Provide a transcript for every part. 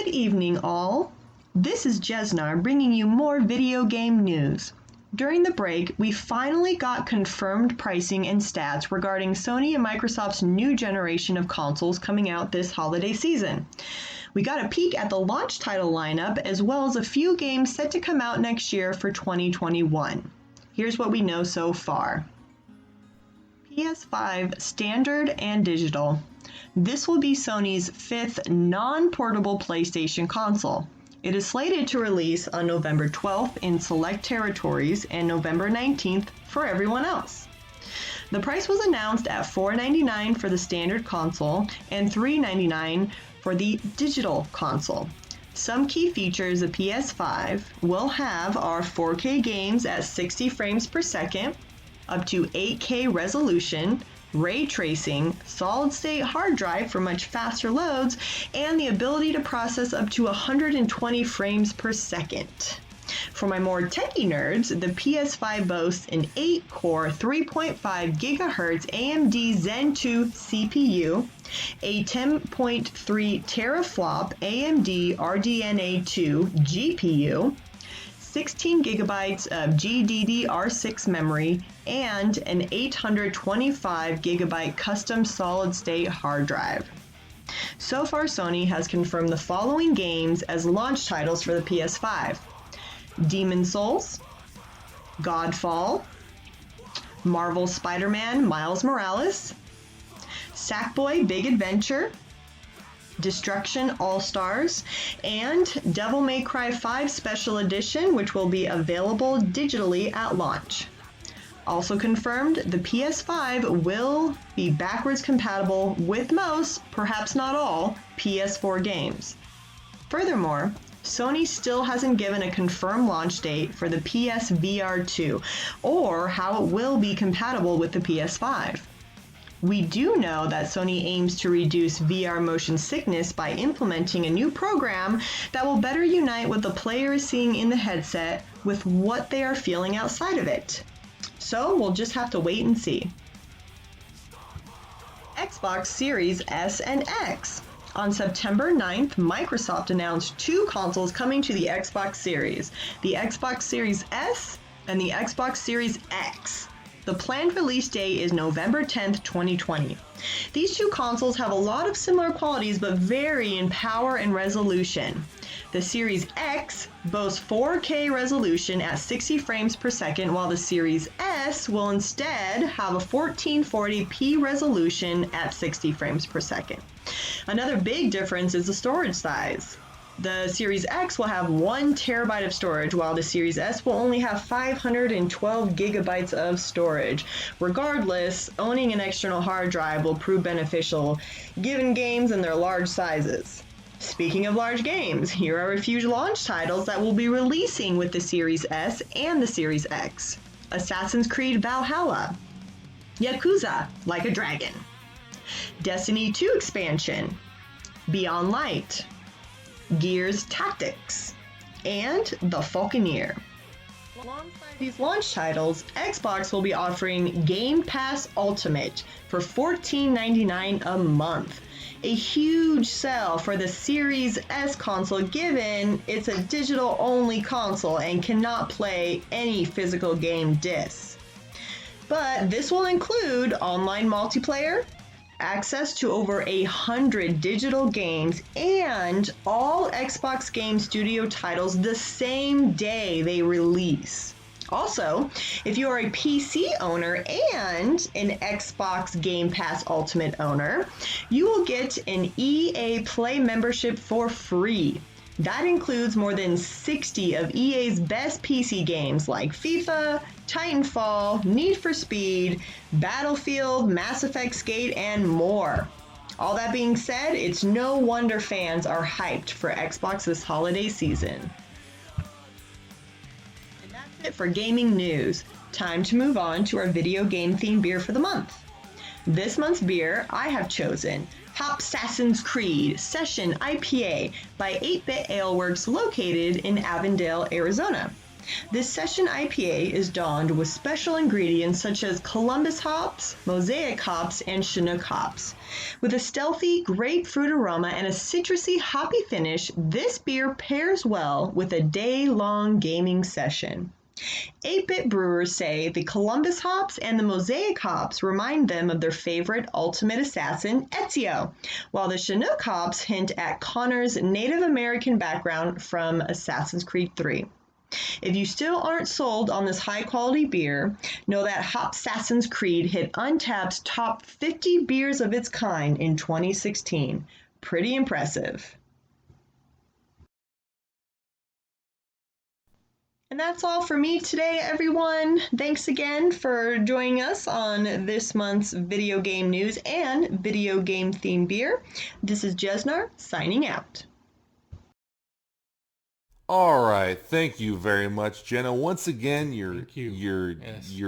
Good evening, all. This is Jeznar bringing you more video game news. During the break, we finally got confirmed pricing and stats regarding Sony and Microsoft's new generation of consoles coming out this holiday season. We got a peek at the launch title lineup as well as a few games set to come out next year for 2021. Here's what we know so far. PS5 Standard and Digital. This will be Sony's fifth non-portable PlayStation console. It is slated to release on November 12th in select territories and November 19th for everyone else. The price was announced at $499 for the standard console and $399 for the digital console. Some key features of PS5 will have are 4K games at 60 frames per second, up to 8K resolution, ray tracing, solid-state hard drive for much faster loads, and the ability to process up to 120 frames per second. For my more techie nerds, the PS5 boasts an 8-core 3.5 GHz AMD Zen 2 CPU, a 10.3 teraflop AMD RDNA 2 GPU, 16 gigabytes of GDDR6 memory, and an 825 gigabyte custom solid-state hard drive. So far, Sony has confirmed the following games as launch titles for the PS5. Demon Souls, Godfall, Marvel Spider-Man Miles Morales, Sackboy Big Adventure, Destruction All-Stars, and Devil May Cry 5 Special Edition, which will be available digitally at launch. Also confirmed, the PS5 will be backwards compatible with most, perhaps not all, PS4 games. Furthermore, Sony still hasn't given a confirmed launch date for the PSVR 2 or how it will be compatible with the PS5. We do know that Sony aims to reduce VR motion sickness by implementing a new program that will better unite what the player is seeing in the headset with what they are feeling outside of it. So we'll just have to wait and see. Xbox Series S and X. On September 9th, Microsoft announced two consoles coming to the Xbox Series, the Xbox Series S and the Xbox Series X. The planned release date is November 10th, 2020. These two consoles have a lot of similar qualities but vary in power and resolution. The Series X boasts 4K resolution at 60 frames per second, while the Series S will instead have a 1440p resolution at 60 frames per second. Another big difference is the storage size. The Series X will have 1 terabyte of storage, while the Series S will only have 512 gigabytes of storage. Regardless, owning an external hard drive will prove beneficial given games and their large sizes. Speaking of large games, here are a few launch titles that will be releasing with the Series S and the Series X. Assassin's Creed Valhalla, Yakuza Like a Dragon, Destiny 2 expansion, Beyond Light, Gears Tactics, and The Falconeer. Alongside these launch titles, Xbox will be offering Game Pass Ultimate for $14.99 a month. A huge sell for the Series S console given it's a digital-only console and cannot play any physical game discs. But this will include online multiplayer, access to over 100 digital games, and all Xbox Game Studio titles the same day they release. Also, if you are a PC owner and an Xbox Game Pass Ultimate owner, you will get an EA Play membership for free. That includes more than 60 of EA's best PC games like FIFA, Titanfall, Need for Speed, Battlefield, Mass Effect Skate, and more. All that being said, it's no wonder fans are hyped for Xbox this holiday season. And that's it for gaming news. Time to move on to our video game themed beer for the month. This month's beer I have chosen Hopsassin's Creed Session IPA by 8-Bit Ale Works located in Avondale, Arizona. This session IPA is donned with special ingredients such as Columbus hops, Mosaic hops, and Chinook hops. With a stealthy grapefruit aroma and a citrusy hoppy finish, this beer pairs well with a day-long gaming session. 8-bit brewers say the Columbus hops and the Mosaic hops remind them of their favorite ultimate assassin, Ezio, while the Chinook hops hint at Connor's Native American background from Assassin's Creed 3. If you still aren't sold on this high-quality beer, know that Hopsassin's Creed hit Untappd's top 50 beers of its kind in 2016. Pretty impressive. And that's all for me today, everyone. Thanks again for joining us on this month's video game news and video game themed beer. This is Jeznar signing out. All right, thank you very much, Jenna. Once again, your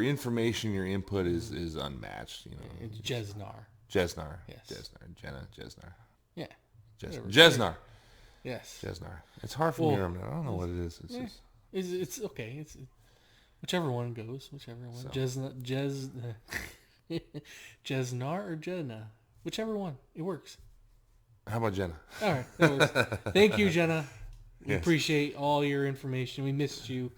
information, your input is unmatched. You know, it's Jeznar. Jeznar. Yes. Jeznar. Jenna. Jeznar. Yeah. Jeznar. Yes. Jeznar. It's hard for me to remember. I don't know what it is. It's okay. It's whichever one goes. Whichever one. So. Jeznar or Jenna. Whichever one. It works. How about Jenna? All right. That works. Thank you, Jenna. We appreciate all your information. We missed you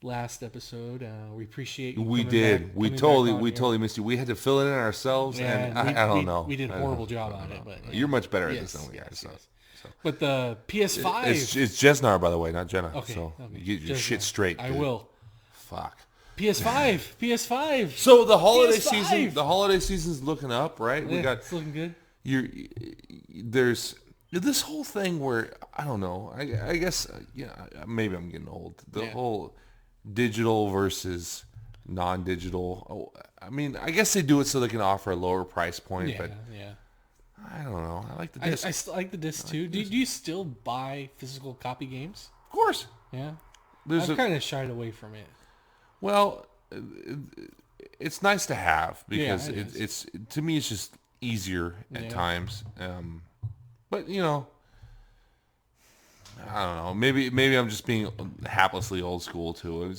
last episode. We appreciate you. We did. We totally missed you. We had to fill it in ourselves, and I don't know. We did a horrible job on it, but you're much better at this than we are. So. But the PS5, it's Jeznar, by the way, not Jenna. Okay. So you get your shit straight. I will. Fuck. PS5. So the holiday season's looking up, right? Yeah, it's looking good. There's this whole thing where I don't know. I guess maybe I'm getting old. The whole digital versus non-digital. I mean, I guess they do it so they can offer a lower price point. But I don't know. I like the disc. I still like the disc too. Do you still buy physical copy games? Of course. Yeah. I've kind of shied away from it. Well, it's nice to have because it's to me it's just easier at times. But I don't know. Maybe I'm just being haplessly old school too.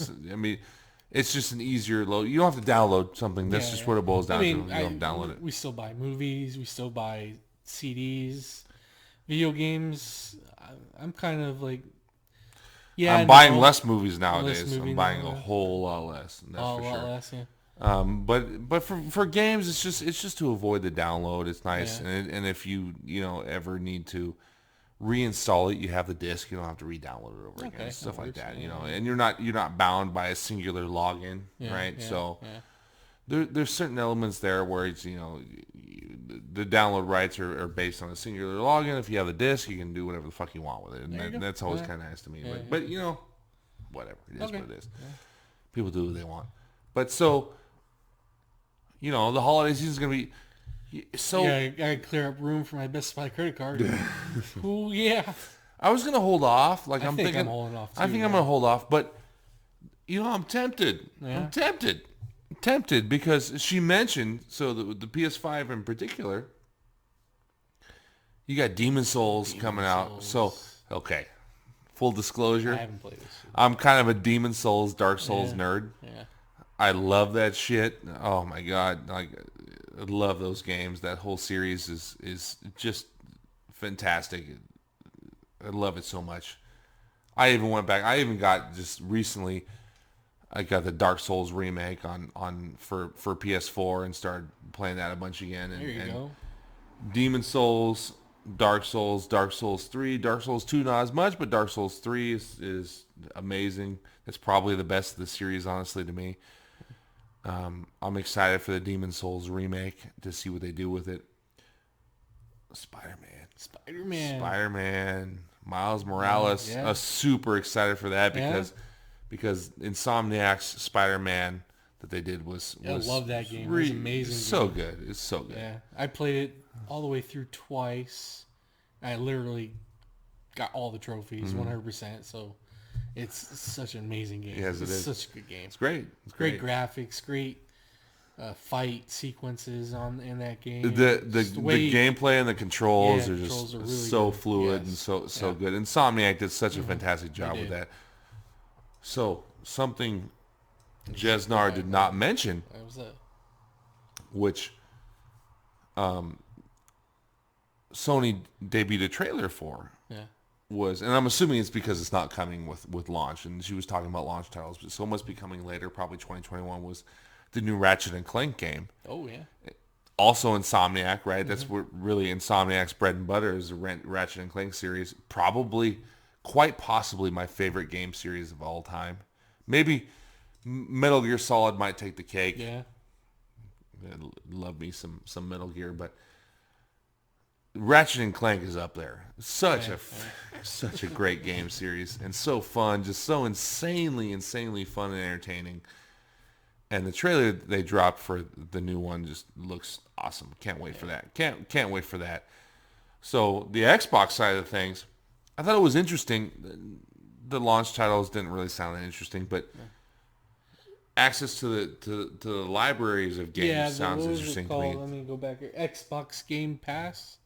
It's just an easier load. You don't have to download something. That's just what it boils down to. You don't download it. We still buy movies. We still buy CDs, video games. I'm kind of like, I'm buying less movies nowadays. I'm buying a whole lot less. That's for sure. A lot less, yeah. But for games, it's just to avoid the download. It's nice, and if you ever need to reinstall it, you have the disc. You don't have to re-download it over again. Stuff like that, and you're not bound by a singular login, right? There's certain elements there where it's the download rights are based on a singular login. If you have the disc, you can do whatever the fuck you want with it, and that's always kind of nice to me. But whatever, it is what it is. Yeah. People do what they want. But so the holiday season is gonna be. So I gotta clear up room for my Best Buy credit card. Oh yeah. I was gonna hold off. I think I'm holding off. I think I'm gonna hold off, but I'm tempted. Yeah. I'm tempted because she mentioned the PS5 in particular. You got Demon Souls coming out. So okay, full disclosure. I haven't played this. I'm kind of a Demon Souls, Dark Souls nerd. Yeah. I love that shit. Oh my god, I love those games. That whole series is just fantastic. I love it so much. I even went back. I even got just recently. I got the Dark Souls remake for PS4 and started playing that a bunch again. There you go. Demon Souls, Dark Souls 3, Dark Souls 2 not as much, but Dark Souls 3 is amazing. It's probably the best of the series, honestly, to me. I'm excited for the Demon Souls remake to see what they do with it. Spider-Man. Miles Morales. Yeah. Super excited for that because Insomniac's Spider-Man that they did was I love that game. It was amazing. So good. It's so good. Yeah, I played it all the way through twice. I literally got all the trophies, 100%. So it's such an amazing game. Yes, it is. Such a good game. It's great. Great graphics. Great fight sequences in that game. The gameplay and the controls are just really so good. fluid and so good. Insomniac did such a fantastic job with that. So something Jeznar did not mention, What was that? which Sony debuted a trailer for. Yeah. And I'm assuming it's because it's not coming with launch, and she was talking about launch titles, but so it must be coming later, probably 2021, was the new Ratchet and Clank game. Oh, yeah. Also Insomniac, right? That's what really Insomniac's bread and butter is the Ratchet and Clank series. Probably, quite possibly, my favorite game series of all time. Maybe Metal Gear Solid might take the cake. Yeah. Love me some Metal Gear, but Ratchet and Clank is up there. Such a great game series, and so fun, just so insanely fun and entertaining. And the trailer they dropped for the new one just looks awesome. Can't wait for that. Can't wait for that. So the Xbox side of things, I thought it was interesting. The launch titles didn't really sound that interesting, but access to the libraries of games sounds interesting to me. Let me go back here. Xbox Game Pass.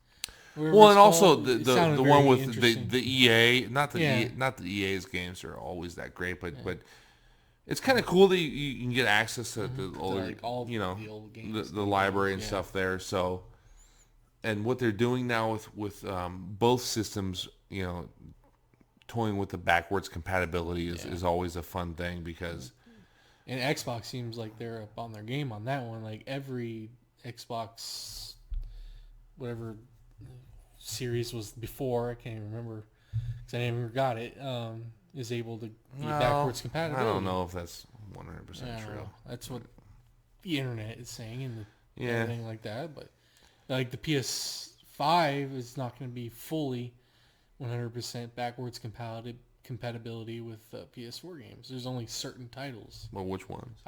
Well, and also the one with the EA, not the EA's games are always that great, but it's kind of cool that you can get access to the old games, the library and stuff there. So, and what they're doing now with both systems, toying with the backwards compatibility is always a fun thing because. And Xbox seems like they're up on their game on that one. Like every Xbox, whatever series was before, I can't even remember because I never got it, is able to be backwards compatible. I don't know if that's 100% true. That's what the internet is saying and everything like that. But like the PS5 is not going to be fully 100% backwards compatibility with PS4 games. There's only certain titles. Well, which ones?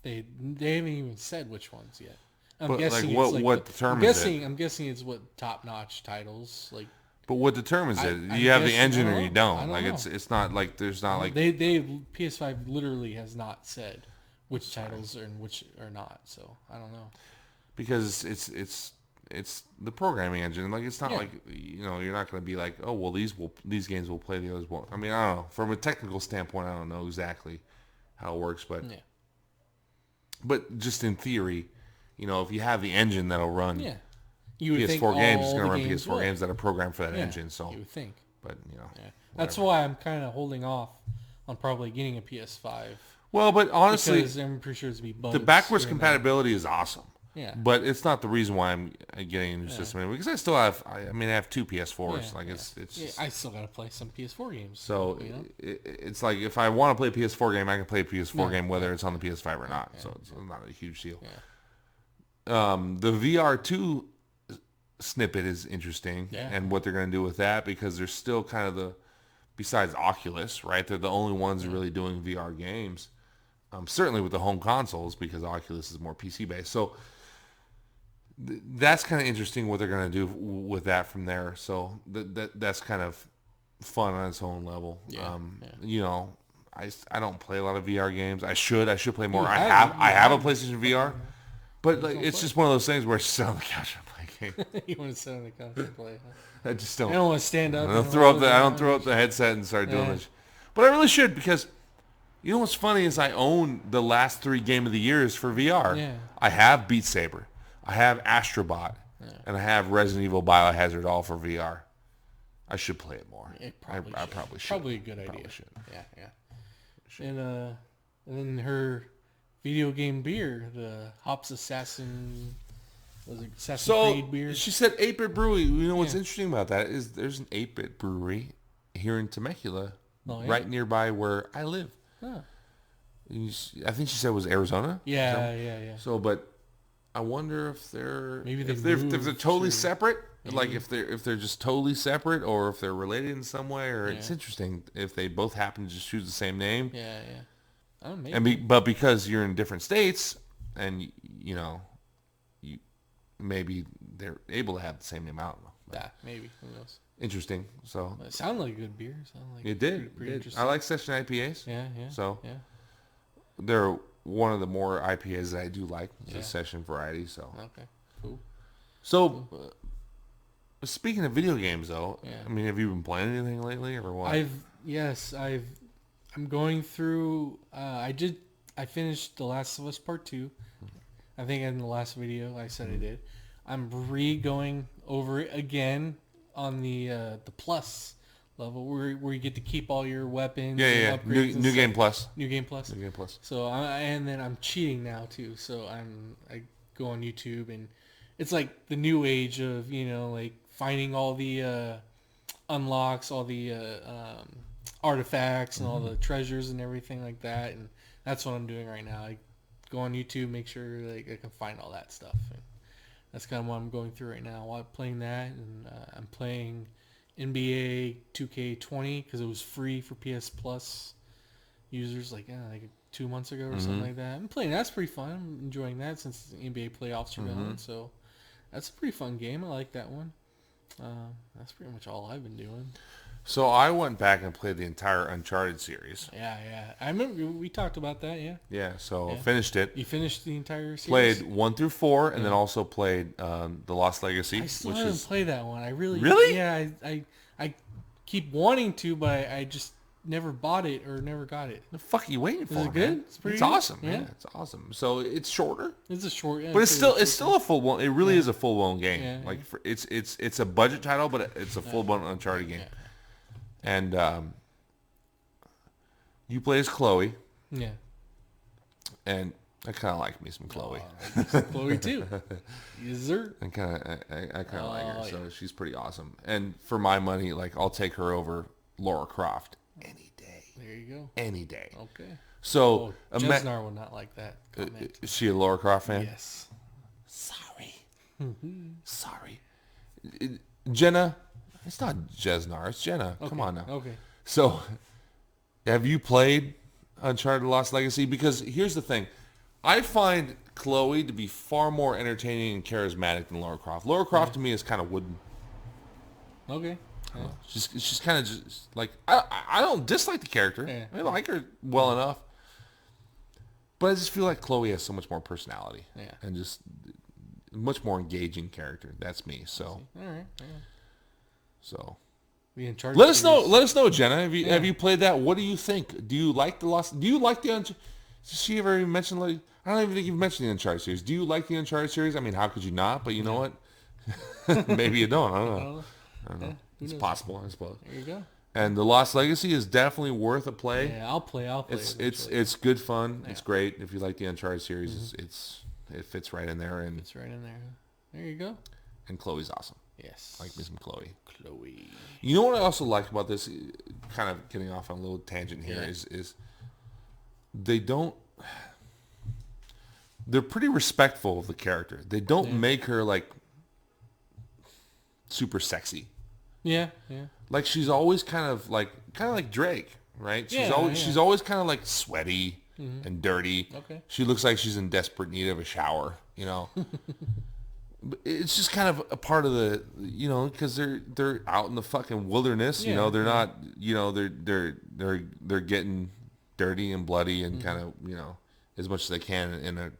They haven't even said which ones yet. I'm guessing I'm guessing it's what top-notch titles like. But what determines it? You have the engine or you don't. Like it's not like there's not like they PS5 literally has not said which titles are and which are not. So I don't know. Because it's the programming engine. Like it's not like you're not going to be like, oh well these games will play, the others won't. I mean, I don't know. From a technical standpoint, I don't know exactly how it works, but just in theory, if you have the engine that'll run PS4 games, it's going to run PS4 games that are programmed for that engine. So you would think. But that's why I'm kind of holding off on probably getting a PS5. Well, but honestly, because I'm pretty sure it's be bugs. The backwards compatibility is awesome. Yeah. But it's not the reason why I'm getting a new system anyway, because I still have. I have two PS4s. It's. I still gotta play some PS4 games. So it's like if I want to play a PS4 game, I can play a PS4 game whether it's on the PS5 or not. So it's not a huge deal. Yeah. The VR2 snippet is interesting, and what they're going to do with that, because they're still kind of besides Oculus, right? They're the only ones really doing VR games. Certainly with the home consoles, because Oculus is more PC based. So that's kind of interesting what they're going to do with that from there. So that's kind of fun on its own level. I don't play a lot of VR games. I should play more. I have a PlayStation VR, but it's just one of those things where I sit on the couch and play a game. You want to sit on the couch and play? Huh? I just don't. I don't want to stand up. I don't throw up the headset and start doing this, but I really should, because. You know what's funny is I own the last 3 Game of the Years for VR. Yeah. I have Beat Saber, I have Astrobot, and I have Resident Evil Biohazard all for VR. I should play it more. I probably should. Probably a good idea. Yeah. And then her video game beer, the Hopsassin, Assassin's Creed beer. She said 8-Bit Brewery. You know what's interesting about that is there's an 8-Bit Brewery here in Temecula, right nearby where I live. Huh. I think she said it was Arizona. Yeah. So, but I wonder if they're totally separate. Maybe. Like if they're just totally separate, or if they're related in some way. Or it's interesting if they both happen to just choose the same name. Yeah. Oh, maybe. But because you're in different states, and maybe they're able to have the same name. I don't know. Yeah, maybe. Who knows? Interesting. So it sounded like a good beer. It did. Pretty interesting. I like session IPAs. Yeah. So they're one of the more IPAs that I do like. It's a session variety. So okay, cool. So speaking of video games, though, I mean, have you been playing anything lately, or what? I've I'm going through. I finished The Last of Us Part 2. I think in the last video I said I did. I'm going over it again on the plus level where you get to keep all your weapons. Yeah. Upgrades New Game Plus. New Game Plus. New Game Plus. So and then I'm cheating now too. So I go on YouTube and it's like the new age of like finding all the unlocks, all the artifacts and all the treasures and everything like that. And that's what I'm doing right now. I go on YouTube, make sure like I can find all that stuff. And that's kind of what I'm going through right now while playing that. And I'm playing NBA 2K20 because it was free for PS Plus users like 2 months ago or something like that. I'm playing. That's pretty fun. I'm enjoying that since the NBA playoffs are going. So that's a pretty fun game. I like that one. That's pretty much all I've been doing. So I went back and played the entire Uncharted series. Yeah. I remember we talked about that, yeah. Yeah, finished it. You finished the entire series? Played 1 through 4, and then also played The Lost Legacy. I still haven't played that one. I really... Really? Yeah, I keep wanting to, but I just never bought it or never got it. The fuck are you waiting for, Is it good? Man? It's pretty It's good? awesome. Yeah. It's awesome. So it's shorter. It's a short... Yeah, But it's still a full-blown... It really is a full-blown game. Yeah, like it's a budget title, but it's a full-blown Uncharted game. Yeah. And you play as Chloe. Yeah. And I kind of like me some Chloe. Chloe too. Jezar. I kind of like her. So she's pretty awesome. And for my money, like I'll take her over Lara Croft any day. There you go. Any day. Okay. So Jeznar would not like that comment. Is she a Lara Croft fan? Yes. Sorry. Jenna. It's not Jeznar. It's Jenna. Okay. Come on now. Okay. So, have you played Uncharted Lost Legacy? Because here's the thing. I find Chloe to be far more entertaining and charismatic than Lara Croft. Lara Croft to me is kind of wooden. Okay. Yeah. She's kind of just like... I don't dislike the character. Yeah. I like her well enough. But I just feel like Chloe has so much more personality. Yeah. And just much more engaging character. That's me. So... All right. Yeah. So... The Uncharted Let us series. know, Jenna. Have you played that? What do you think? Do you like the Lost? Do you like the Uncharted? Did she ever even mention? Like, I don't even think you've mentioned the Uncharted series. Do you like the Uncharted series? I mean, how could you not? But you know what? Maybe you don't. I don't know. I don't know. Yeah, It's possible, I suppose. There you go. And the Lost Legacy is definitely worth a play. Yeah, I'll play. It's good fun. Yeah. It's great. If you like the Uncharted series, it fits right in there. And it's right in there. There you go. And Chloe's awesome. Yes. I like me some Chloe. Chloe. You know what I also like about this, kind of getting off on a little tangent here, is they're pretty respectful of the character. They don't make her like super sexy. Yeah. Like she's always kind of like Drake, right? She's always kind of like sweaty and dirty. Okay. She looks like she's in desperate need of a shower, you know. It's just kind of a part of the, because they're out in the fucking wilderness, they're not, they're getting dirty and bloody and kind of, as much as they can in a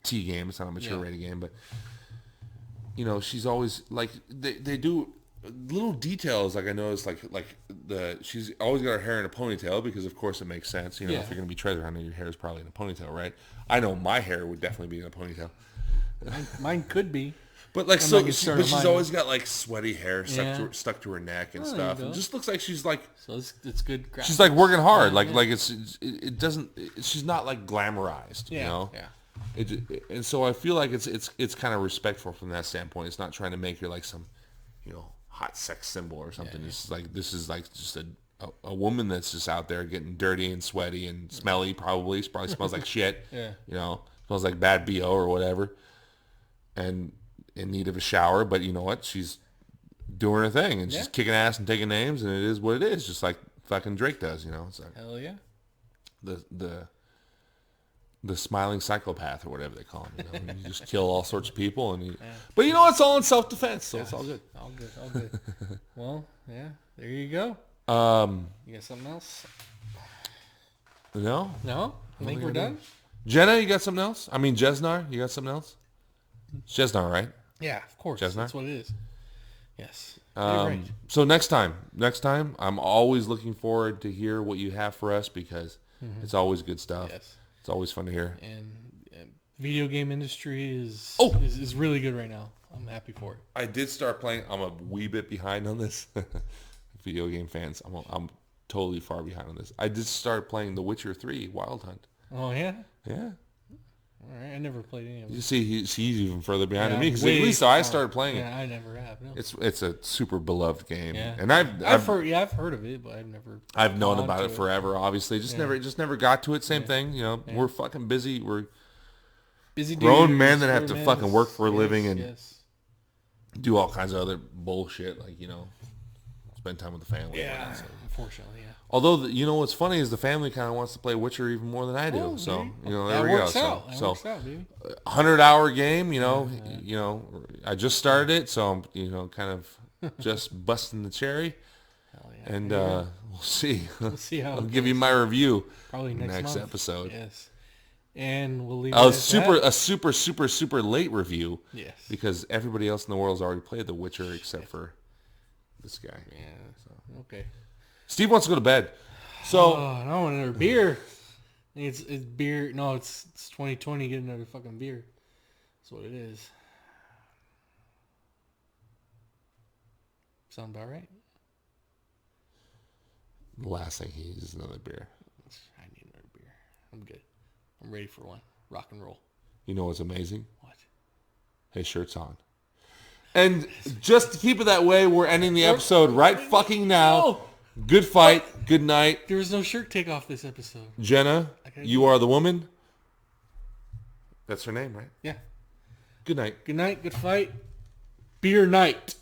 T game. It's not a mature rated game, but she's always like, they do little details. Like I noticed, she's always got her hair in a ponytail because of course it makes sense. If you're going to be treasure hunting, your hair is probably in a ponytail, right? I know my hair would definitely be in a ponytail. Mine could be. But but she's always got like sweaty hair stuck to her neck and stuff. It just looks like she's like. So it's good. Graphics. She's like working hard. It doesn't. She's not like glamorized. Yeah. And so I feel like it's kind of respectful from that standpoint. It's not trying to make her like some, hot sex symbol or something. Yeah. It's like this is like just a woman that's just out there getting dirty and sweaty and smelly. Probably smells like shit. Yeah. Smells like bad BO or whatever. And in need of a shower, but you know what? She's doing her thing, and she's kicking ass and taking names, and it is what it is, just like fucking Drake does, It's like hell yeah. The smiling psychopath or whatever they call him. You just kill all sorts of people, and but it's all in self-defense, so it's all good. All good. Well, yeah, there you go. You got something else? No. I think we're done. Jenna, you got something else? I mean, Jeznar, you got something else? Jeznar, right? Yeah, of course. Jeznar? That's what it is. Yes. Right. So next time, I'm always looking forward to hear what you have for us because it's always good stuff. Yes. It's always fun to hear. And video game industry is really good right now. I'm happy for it. I did start playing. I'm a wee bit behind on this. Video game fans, I'm totally far behind on this. I did start playing The Witcher 3 Wild Hunt. Oh yeah. Yeah. All right, I never played any of them. You see, he's even further behind than me because at least I started playing it. Yeah, I never have. No. It's a super beloved game, and I've heard of it, but I've never. I've known about it forever. Obviously, just never got to it. Same thing, you know. We're fucking busy. We're busy grown men that have to fucking work for a living and do all kinds of other bullshit, like spend time with the family. Yeah, unfortunately, yeah. Although, you know what's funny is the family kind of wants to play Witcher even more than I do. Oh, so, there we go. That works out, baby. 100-hour game, I just started it, so I'm, kind of just busting the cherry. Hell yeah. And we'll see. We'll see how I'll give you my review probably next episode. Yes. And we'll leave a super late review. Yes. Because everybody else in the world has already played The Witcher except for this guy. Yeah. So okay. Steve wants to go to bed. So I want another beer. It's beer. No, it's 2020. Get another fucking beer. That's what it is. Sound about right? The last thing he needs is another beer. I need another beer. I'm good. I'm ready for one. Rock and roll. You know what's amazing? What? His shirt's on. And just to keep it that way, we're ending the episode right fucking now. No. Good fight. Good night. There was no shirt take off this episode. Jenna, you are the woman. That's her name, right? Yeah. Good night. Good night. Good fight. Beer night.